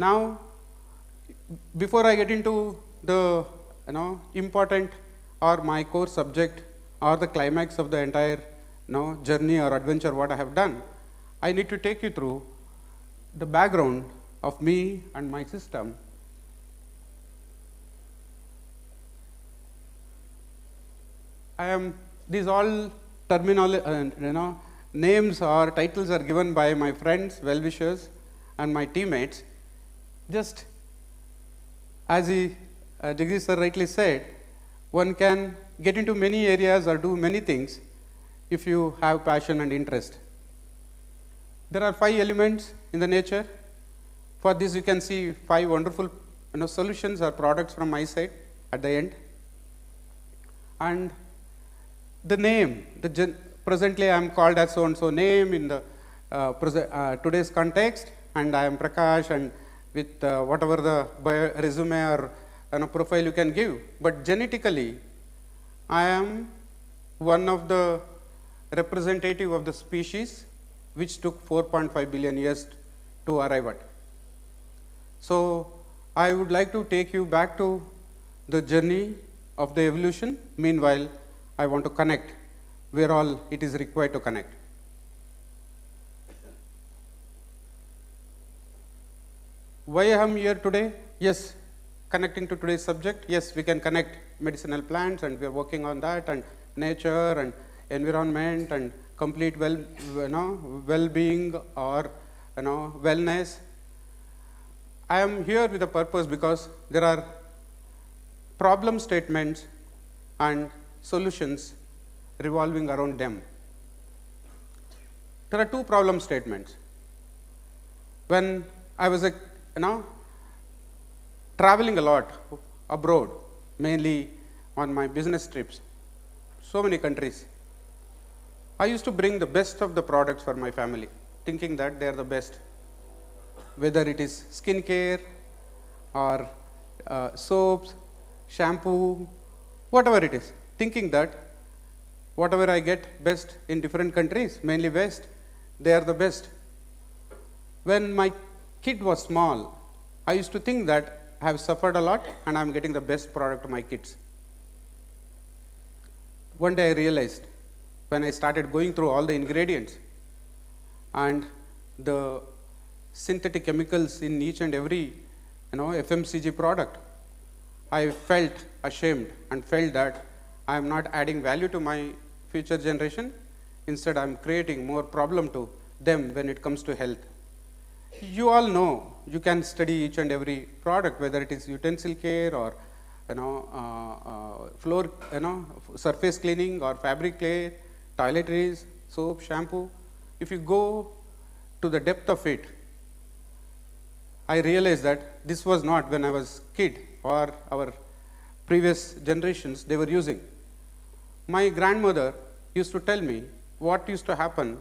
Now, before I get into the important or my core subject or the climax of the entire journey or adventure what I have done, I need to take you through the background of me and my system. These all terminology, names or titles are given by my friends, well-wishers, and my teammates. Just as Jagdish sir rightly said, one can get into many areas or do many things if you have passion and interest. There are 5 elements in the nature. For this, you can see 5 wonderful solutions or products from my side at the end. And the name, presently I am called as so and so name in the today's context, and I am Prakash, and with whatever the resume or profile you can give. But genetically, I am one of the representative of the species which took 4.5 billion years to arrive at. So I would like to take you back to the journey of the evolution. Meanwhile, I want to connect where all it is required to connect. Why I am here today? Yes, connecting to today's subject. Yes, we can connect medicinal plants, and we are working on that, and nature and environment and complete well-being or wellness. I am here with a purpose because there are problem statements and solutions revolving around them. There are 2 problem statements. When I was traveling a lot abroad, mainly on my business trips, so many countries, I used to bring the best of the products for my family, thinking that they are the best. Whether it is skincare or soaps, shampoo, whatever it is, thinking that whatever I get best in different countries, mainly West, they are the best. When my kid was small, I used to think that I have suffered a lot and I am getting the best product to my kids. One day I realized, when I started going through all the ingredients and the synthetic chemicals in each and every FMCG product, I felt ashamed and felt that I am not adding value to my future generation. Instead, I am creating more problem to them when it comes to health. You all know, you can study each and every product, whether it is utensil care or floor, surface cleaning or fabric care, toiletries, soap, shampoo. If you go to the depth of it, I realized that this was not when I was kid or our previous generations they were using. My grandmother used to tell me what used to happen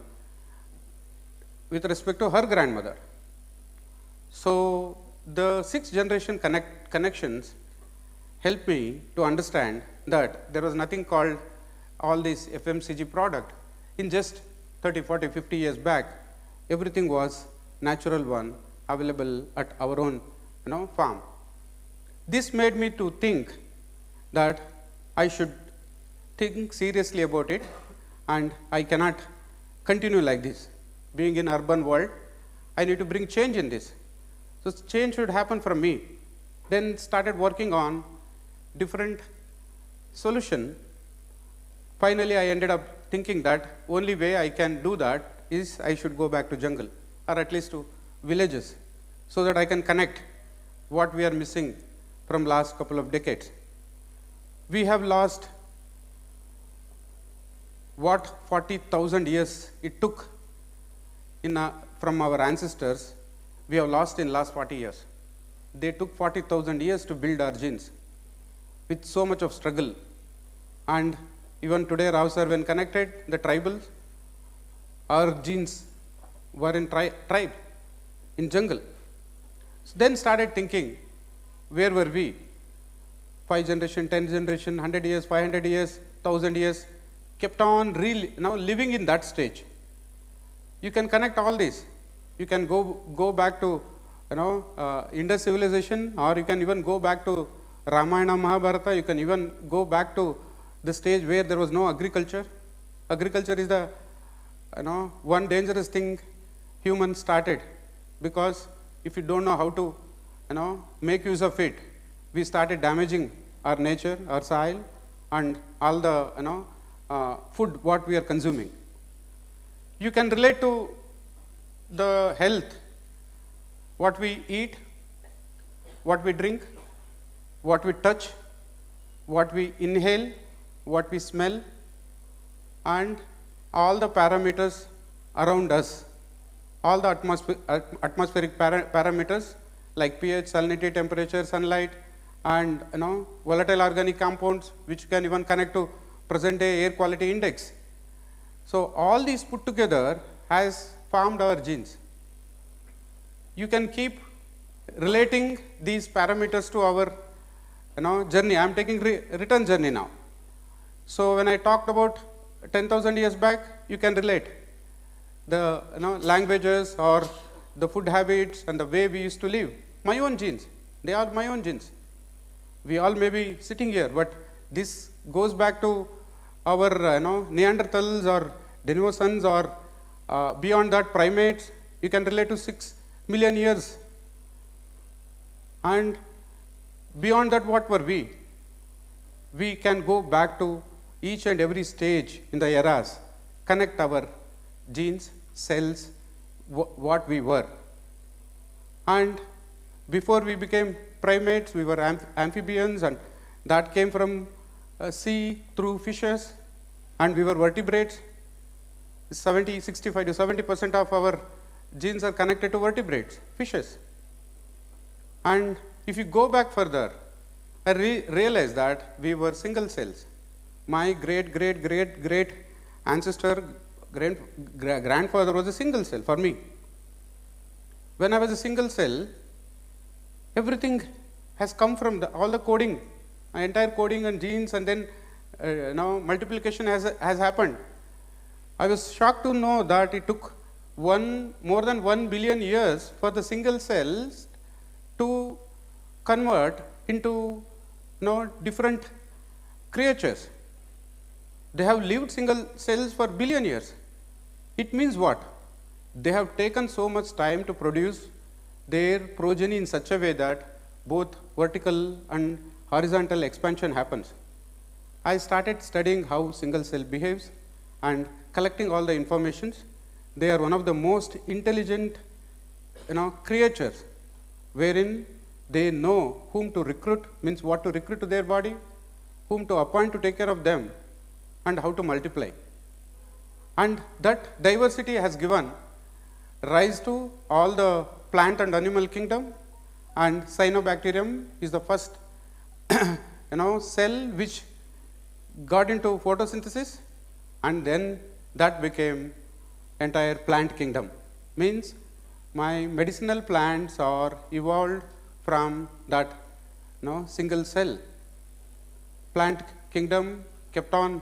with respect to her grandmother. So the 6th generation connections helped me to understand that there was nothing called all this FMCG product. In just 30, 40, 50 years back, everything was natural one available at our own farm. This made me to think that I should think seriously about it, and I cannot continue like this. Being in urban world, I need to bring change in this. So change should happen from me. Then started working on different solution. Finally, I ended up thinking that only way I can do that is I should go back to jungle, or at least to villages, so that I can connect what we are missing from last couple of decades. We have lost what 40,000 years it took from our ancestors, we have lost in last 40 years. They took 40,000 years to build our genes with so much of struggle. And even today, Rao sir, when connected, the tribals, our genes were in tribe, in jungle. So then started thinking, where were we? 5 generation, 10 generation, 100 years, 500 years, 1000 years, kept on living in that stage. You can connect all this. You can go back to Indus civilization, or you can even go back to Ramayana, Mahabharata. You can even go back to the stage where there was no agriculture. Agriculture is the one dangerous thing humans started, because if you don't know how to make use of it, we started damaging our nature, our soil, and all the food what we are consuming. You can relate to the health, what we eat, what we drink, what we touch, what we inhale, what we smell, and all the parameters around us, all the atmospheric parameters like pH, salinity, temperature, sunlight, and volatile organic compounds, which can even connect to present day air quality index. So all these put together has formed our genes. You can keep relating these parameters to our journey. I am taking return journey now. So when I talked about 10,000 years back, you can relate the languages or the food habits and the way we used to live. My own genes, they are my own genes. We all may be sitting here, but this goes back to our Neanderthals or Denisovans or beyond that primates. You can relate to 6 million years. And beyond that, what were we? We can go back to each and every stage in the eras, connect our genes, cells, what we were. And before we became primates, we were amphibians, and that came from sea through fishes, and we were vertebrates. 65 to 70% of our genes are connected to vertebrates, fishes. And if you go back further, I realized that we were single cells. My great ancestor, grandfather was a single cell for me. When I was a single cell, everything has come from all the coding, entire coding and genes, and then multiplication has happened. I was shocked to know that it took more than 1 billion years for the single cells to convert into different creatures. They have lived single cells for billion years. It means what? They have taken so much time to produce their progeny in such a way that both vertical and horizontal expansion happens. I started studying how single cell behaves and collecting all the informations. They are one of the most intelligent creatures, wherein they know whom to recruit, means what to recruit to their body, whom to appoint to take care of them, and how to multiply. And that diversity has given rise to all the plant and animal kingdom, and cyanobacterium is the first cell which got into photosynthesis, and then that became entire plant kingdom. Means my medicinal plants are evolved from that single cell. Plant kingdom kept on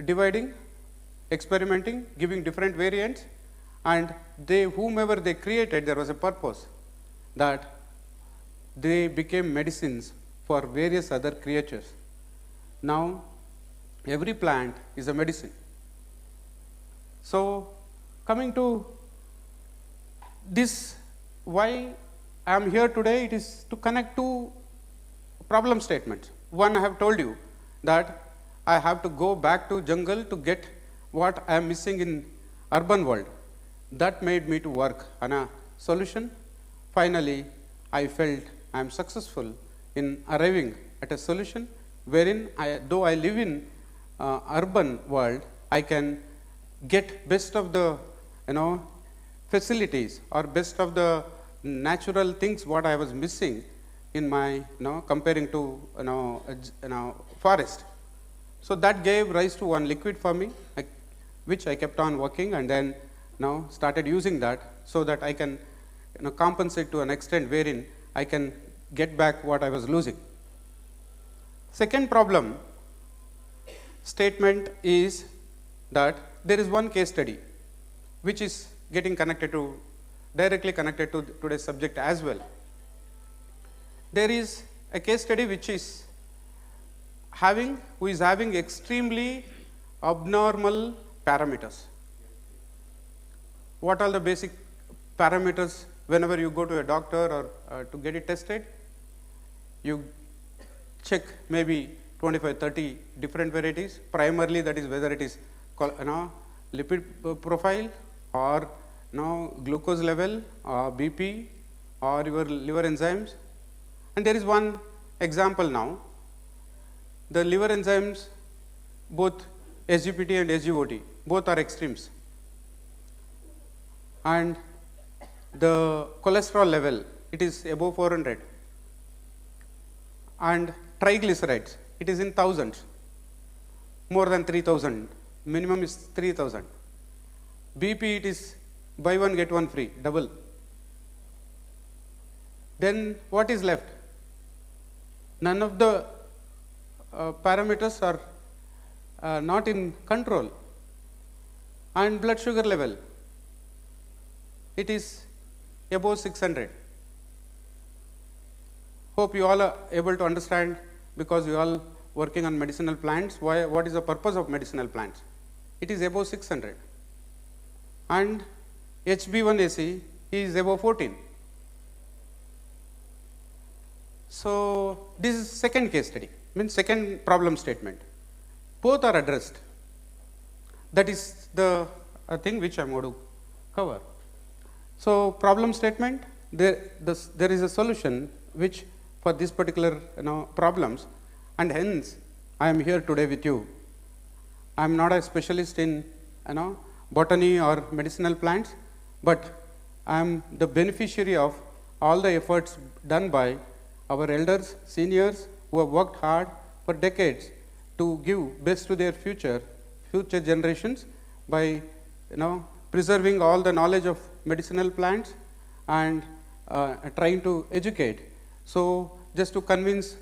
dividing, experimenting, giving different variants, and whomever they created, there was a purpose that they became medicines for various other creatures. Now every plant is a medicine. So coming to this, why I am here today, it is to connect two problem statements. One, I have told you that I have to go back to jungle to get what I am missing in urban world. That made me to work on a solution. Finally, I felt I am successful in arriving at a solution wherein though I live in urban world, I can get best of the facilities or best of the natural things what I was missing in my comparing to forest. So that gave rise to one liquid for me, which I kept on working, and then now started using that so that I can compensate to an extent wherein I can get back what I was losing. Second problem statement is that there is one case study which is getting directly connected to today's subject as well. there is a case study which is who is having extremely abnormal parameters. What are the basic parameters whenever you go to a doctor or to get it tested? You check maybe 25, 30 different varieties. Primarily, that is whether it is lipid profile or glucose level or BP or your liver enzymes. And there is one example now. The liver enzymes, both SGPT and SGOT, both are extremes. And the cholesterol level, it is above 400. And triglycerides, it is in thousands, more than 3000, minimum is 3000. BP, it is buy one get one free, double. Then what is left? None of the parameters are not in control. And blood sugar level, it is above 600. Hope you all are able to understand, because you all working on medicinal plants, what is the purpose of medicinal plants? It is above 600. And HB1AC is above 14. So this is second case study, means second problem statement. Both are addressed. That is the thing which I am going to cover. So problem statement, there is a solution which for this particular problems, and hence I am here today with you. I am not a specialist in botany or medicinal plants, but I am the beneficiary of all the efforts done by our elders, seniors, who have worked hard for decades to give best to their future generations by preserving all the knowledge of medicinal plants and trying to educate. So just to convince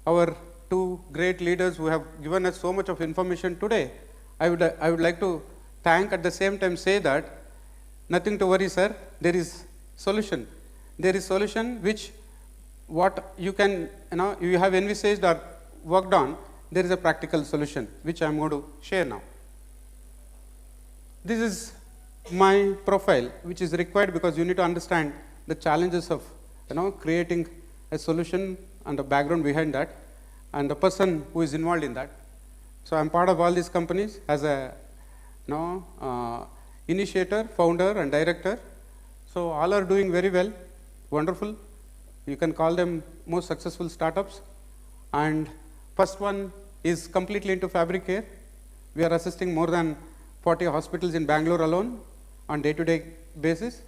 our two great leaders who have given us so much of information today, I would like to thank, at the same time say that nothing to worry, sir, there is solution. There is solution which what you can, you have envisaged or worked on, there is a practical solution which I am going to share now. This is my profile, which is required because you need to understand the challenges of creating a solution and the background behind that and the person who is involved in that. So I am part of all these companies as a initiator, founder and director. So all are doing very well, wonderful. You can call them most successful startups. And first one is completely into fabric care. We are assisting more than 40 hospitals in Bangalore alone on day-to-day basis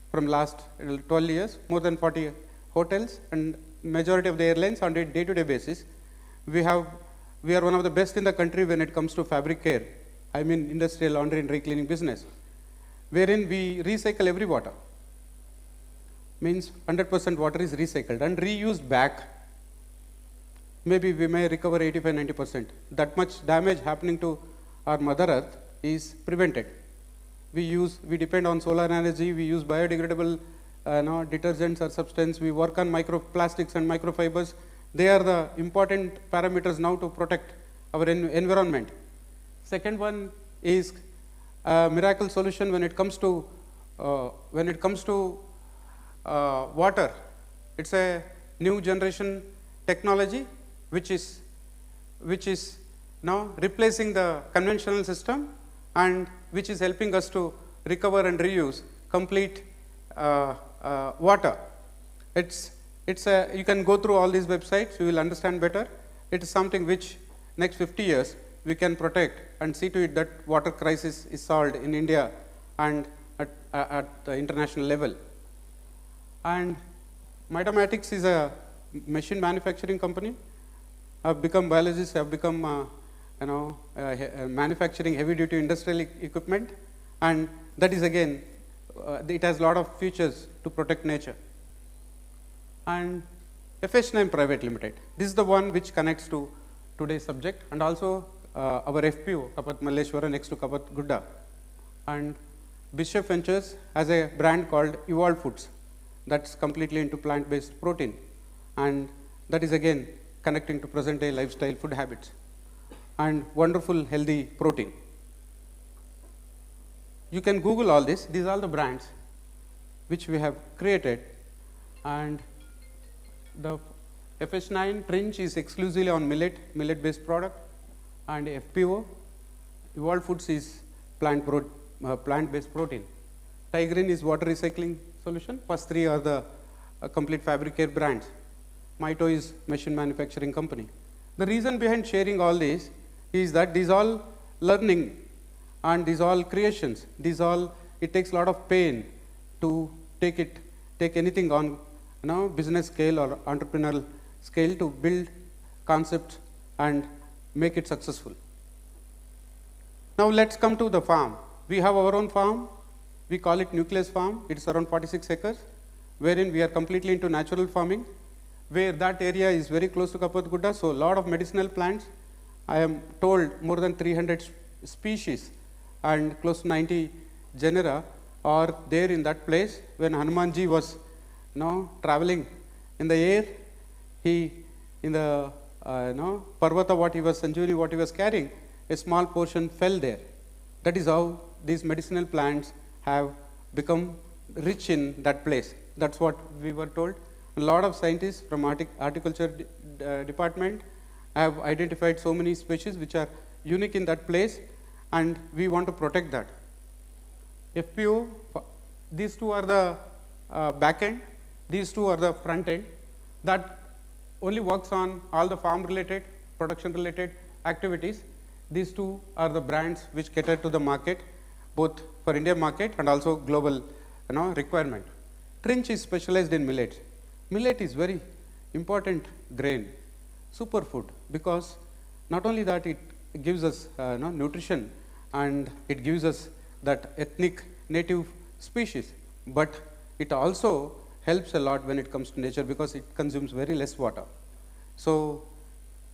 from last 12 years, more than 40 hotels and majority of the airlines on day-to-day basis. We are one of the best in the country when it comes to fabric care. I mean industrial laundry and recleaning business, wherein we recycle every water. Means 100% water is recycled and reused back. Maybe we may recover 85–90%. That much damage happening to our Mother Earth is prevented. We depend on solar energy, we use biodegradable detergents or substance, we work on microplastics and microfibers. They are the important parameters now to protect our environment. Second one is a miracle solution when it comes to water. It's a new generation technology which is now replacing the conventional system and which is helping us to recover and reuse complete water. You can go through all these websites, you will understand better. It is something which next 50 years we can protect and see to it that water crisis is solved in India and at the international level. And Mitomatics is a machine manufacturing company. I've become biologist, I've become manufacturing heavy duty industrial equipment, and that is again, it has a lot of features to protect nature. And FH9 Private Limited, this is the one which connects to today's subject, and also our FPO, Kapat Malleshwara, next to Kapat Gudda. And Bishop Ventures has a brand called Evolved Foods, that's completely into plant-based protein. and that is again connecting to present day lifestyle food habits, and wonderful healthy protein. You can Google all this. These are all the brands which we have created, and the FH9 Trinch is exclusively on millet based product, and FPO Evolved Foods is plant based protein. Tigrine is water recycling solution. First three are the complete fabric care brands. Mito is machine manufacturing company. The reason behind sharing all this is that these all learning and these all creations, it takes a lot of pain to take anything on business scale or entrepreneurial scale to build concepts and make it successful. Now let's come to the farm. We have our own farm. We call it Nucleus Farm. It's around 46 acres, wherein we are completely into natural farming, where that area is very close to Kapatgudda, so a lot of medicinal plants. I am told more than 300 species and close to 90 genera are there in that place. When Hanumanji was traveling in the air, he in the Parvata Sanjeevani what he was carrying, a small portion fell there. That is how these medicinal plants have become rich in that place. That's what we were told. A lot of scientists from horticulture department have identified so many species which are unique in that place, and we want to protect that. FPO, these two are the back end, these two are the front end. That only works on all the farm related, production related activities. These two are the brands which cater to the market, both for Indian market and also global requirement. Trinch is specialized in millets. Millet is very important grain, superfood, because not only that it gives us nutrition and it gives us that ethnic native species, but it also helps a lot when it comes to nature because it consumes very less water. So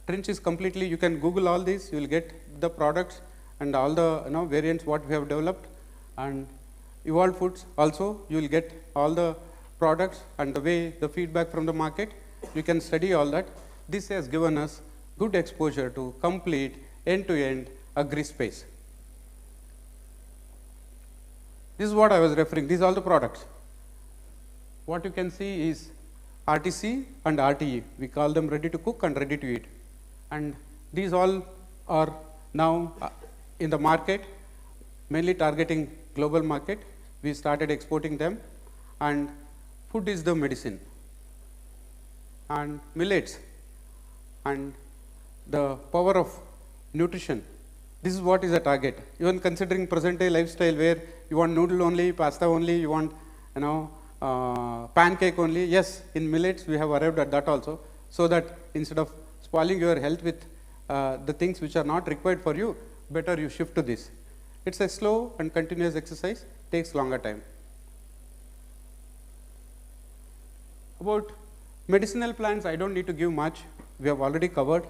Trinch is completely, you can Google all this, you will get the products and all the variants what we have developed, and Evolved Foods also you will get all the products and the way the feedback from the market, you can study all that. This has given us good exposure to complete end-to-end agri space. This is what I was referring, these are all the products. What you can see is RTC and RTE, we call them ready to cook and ready to eat. And these all are now in the market, mainly targeting global market. We started exporting them, and food is the medicine. And millets and the power of nutrition, this is what is the target. Even considering present day lifestyle where you want noodle only, pasta only, you want pancake only. Yes, in millets we have arrived at that also, so that instead of spoiling your health with the things which are not required for you, better you shift to this. It's a slow and continuous exercise, takes longer time. About medicinal plants, I don't need to give much. We have already covered.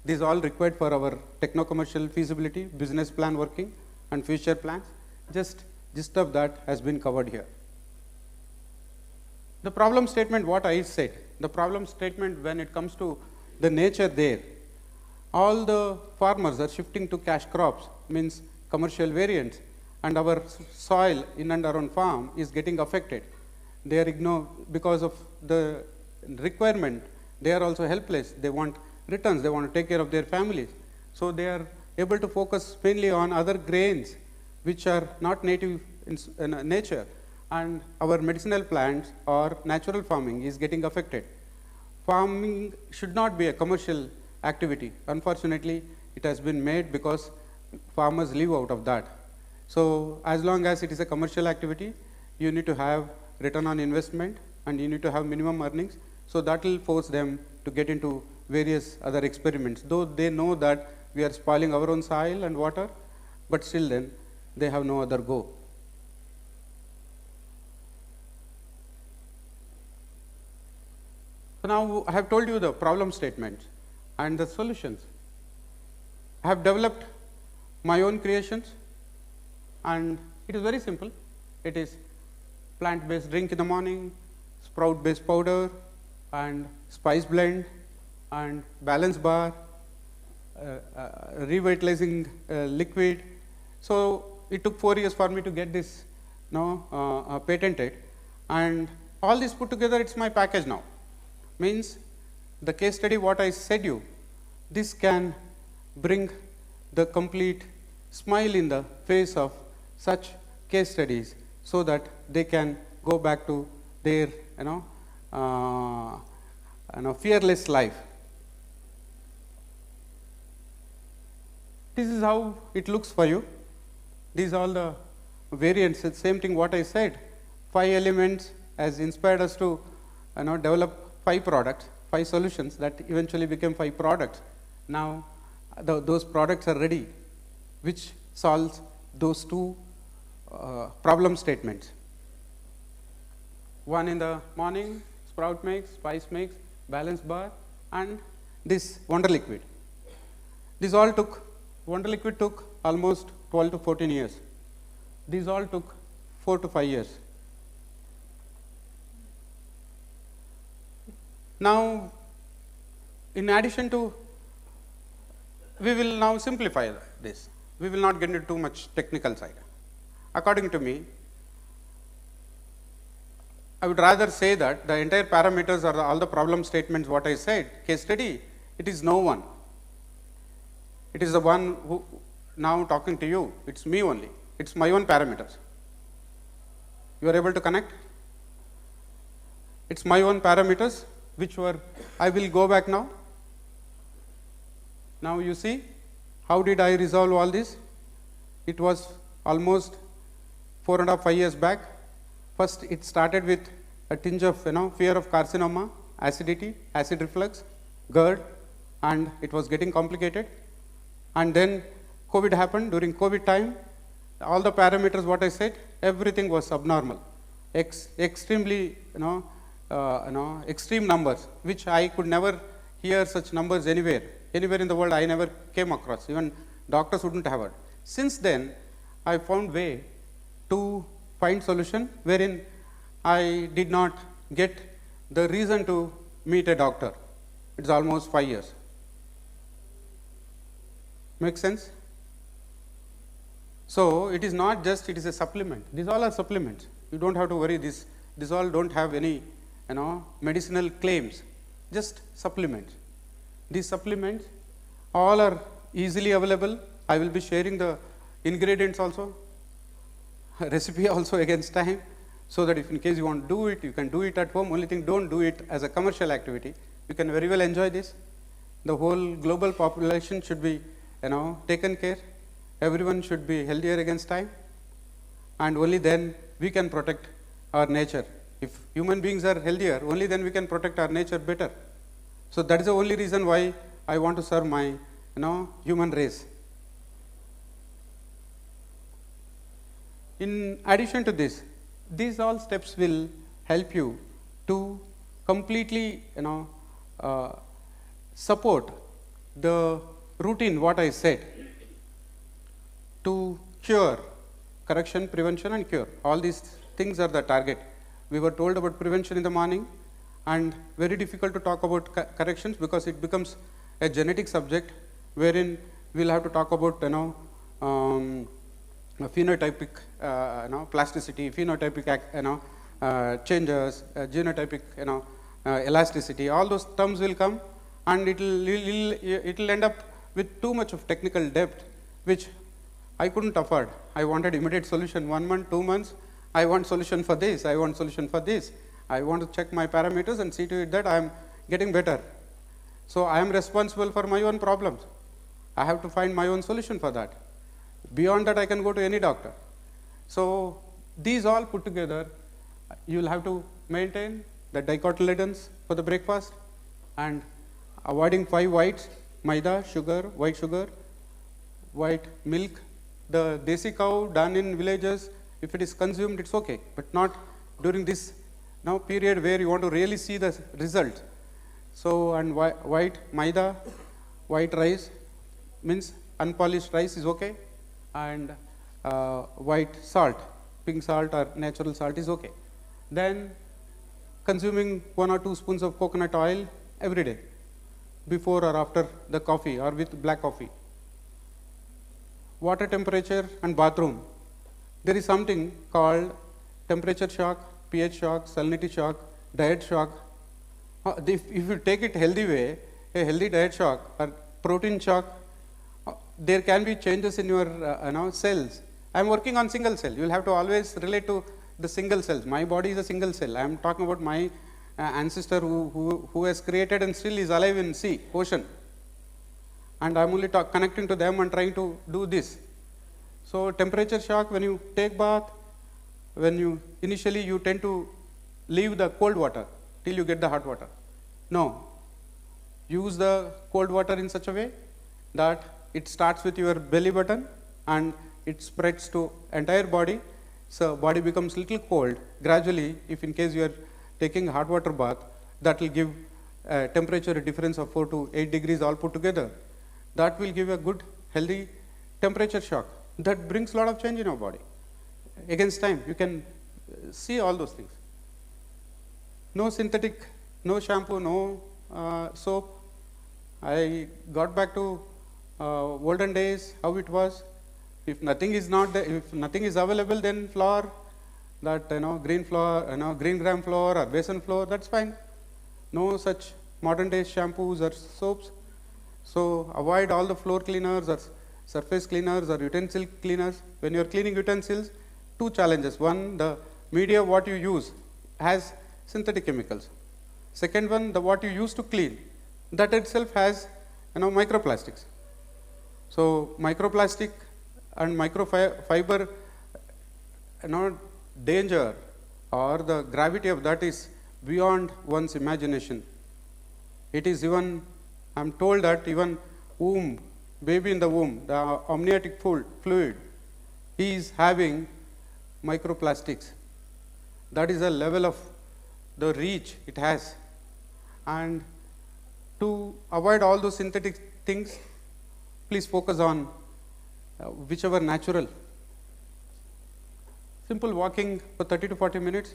These all required for our techno-commercial feasibility, business plan working, and future plans. Just gist of that has been covered here. The problem statement, what I said, the problem statement when it comes to the nature there, all the farmers are shifting to cash crops, means commercial variants, and our soil in and around farm is getting affected. They are ignored because of the requirement. They are also helpless. They want returns. They want to take care of their families. So they are able to focus mainly on other grains which are not native in nature, and our medicinal plants or natural farming is getting affected. Farming should not be a commercial activity. Unfortunately, it has been made because farmers live out of that. So as long as it is a commercial activity, you need to have return on investment and you need to have minimum earnings. So that will force them to get into various other experiments. Though they know that we are spoiling our own soil and water, but still then they have no other go. So now I have told you the problem statements and the solutions. I have developed my own creations, and it is very simple. It is plant-based drink in the morning, sprout-based powder, and spice blend and balance bar, revitalizing liquid. So it took 4 years for me to get this patented, and all this put together, it's my package now. Means the case study what I said you, this can bring the complete smile in the face of such case studies, so that they can go back to their fearless life. This is how it looks for you. These are all the variants. It's same thing what I said. 5 elements has inspired us to develop 5 products, 5 solutions that eventually became 5 products. Now those products are ready, which solves those 2 problem statements. One in the morning, sprout mix, spice mix, balance bar, and this Wonder Liquid. This all took, Wonder Liquid took almost 12 to 14 years. These all took 4 to 5 years. Now, in addition to, we will now simplify this. We will not get into too much technical side. According to me, I would rather say that the entire parameters or all the problem statements what I said, case study, it is no one. It is the one who now talking to you. It's me only. It's my own parameters. You are able to connect? It's my own parameters, which were, I will go back now. Now you see, how did I resolve all this? It was almost 4.5 years back. First, it started with a tinge of fear of carcinoma, acidity, acid reflux, GERD, and it was getting complicated. And then COVID happened. During COVID time, all the parameters what I said, everything was abnormal, extremely extreme numbers, which I could never hear such numbers anywhere in the world. I never came across. Even doctors wouldn't have heard. Since then, I found way to find solution wherein I did not get the reason to meet a doctor. It's almost 5 years. Make sense? So it is not just, it is a supplement. These all are supplements. You don't have to worry. These all don't have any medicinal claims. Just supplements. These supplements all are easily available. I will be sharing the ingredients also, recipe also against time, so that if in case you want to do it, you can do it at home. Only thing, don't do it as a commercial activity. You can very well enjoy this. The whole global population should be taken care. Everyone should be healthier against time, and only then we can protect our nature. If human beings are healthier, only then we can protect our nature better. So that is the only reason why I want to serve my human race. In addition to this, these all steps will help you to completely support the routine what I said, to cure, correction, prevention and cure. All these things are the target. We were told about prevention in the morning, and very difficult to talk about corrections because it becomes a genetic subject wherein we'll have to talk about phenotypic plasticity, phenotypic changes, genotypic elasticity. All those terms will come, and it'll end up with too much of technical depth, which I couldn't afford. I wanted immediate solution, 1 month, 2 months. I want solution for this. I want solution for this. I want to check my parameters and see to it that I am getting better. So I am responsible for my own problems. I have to find my own solution for that. Beyond that, I can go to any doctor. So these all put together, you will have to maintain the dicotyledons for the breakfast and avoiding 5 whites, maida, sugar, white milk. The desi cow done in villages, if it is consumed, it's okay, but not during this period where you want to really see the result. So, and white maida, white rice, means unpolished rice is okay, and white salt, pink salt or natural salt is okay. Then consuming 1 or 2 spoons of coconut oil every day, before or after the coffee or with black coffee. Water temperature and bathroom. There is something called temperature shock, pH shock, salinity shock, diet shock. If you take it healthy way, a healthy diet shock or protein shock, there can be changes in your cells. I am working on single cell. You will have to always relate to the single cells. My body is a single cell. I am talking about my ancestor who has created and still is alive in sea, ocean. And I am only connecting to them and trying to do this. So temperature shock, when you take bath, initially you tend to leave the cold water till you get the hot water. No. Use the cold water in such a way that it starts with your belly button and it spreads to entire body. So body becomes little cold. Gradually, if in case you are taking hot water bath, that will give a temperature difference of 4 to 8 degrees all put together. That will give a good healthy temperature shock. That brings a lot of change in our body. Against time, you can see all those things. No synthetic, no shampoo, no soap. I got back to olden days, how it was. If nothing is not there, if nothing is available, then flour, that green flour, green gram flour or besan flour, that's fine. No such modern day shampoos or soaps. So avoid all the floor cleaners or surface cleaners or utensil cleaners. When you are cleaning utensils, 2 challenges. One, the media what you use has synthetic chemicals. Second one, the what you use to clean, that itself has microplastics. So microplastic and microfiber danger or the gravity of that is beyond one's imagination. It is even, I am told that even baby in the womb, the amniotic fluid is having microplastics. That is the level of the reach it has. And to avoid all those synthetic things, please focus on whichever natural. Simple walking for 30 to 40 minutes,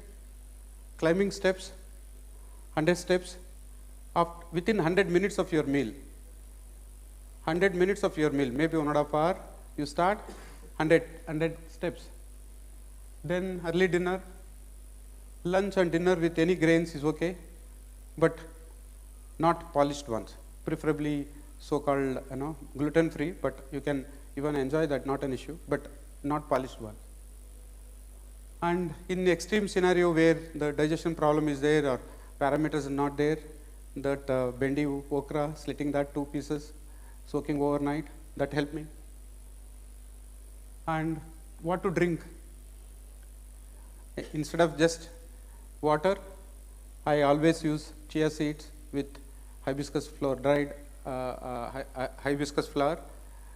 climbing steps, 100 steps, within 100 minutes of your meal. 100 minutes of your meal, maybe 1.5 hours, you start 100 steps. Then early dinner, lunch and dinner with any grains is okay, but not polished ones, preferably so-called gluten-free, but you can even enjoy that, not an issue, but not polished ones. And in the extreme scenario where the digestion problem is there or parameters are not there, that bendi okra, slitting that 2 pieces, soaking overnight, that helped me. And what to drink? Instead of just water, I always use chia seeds with hibiscus flower, dried hibiscus flower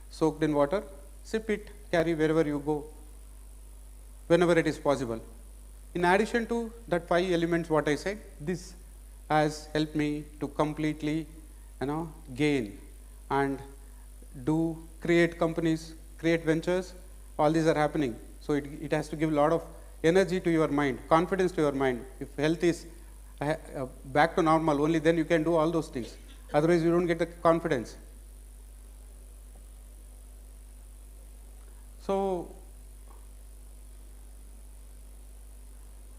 soaked in water. Sip it, carry wherever you go, whenever it is possible. In addition to that 5 elements what I said, this has helped me to completely gain and create companies, create ventures. All these are happening. So it has to give a lot of energy to your mind, confidence to your mind. If health is back to normal, only then you can do all those things. Otherwise, you don't get the confidence. So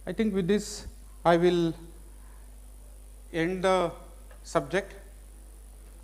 I think with this, I will end the subject.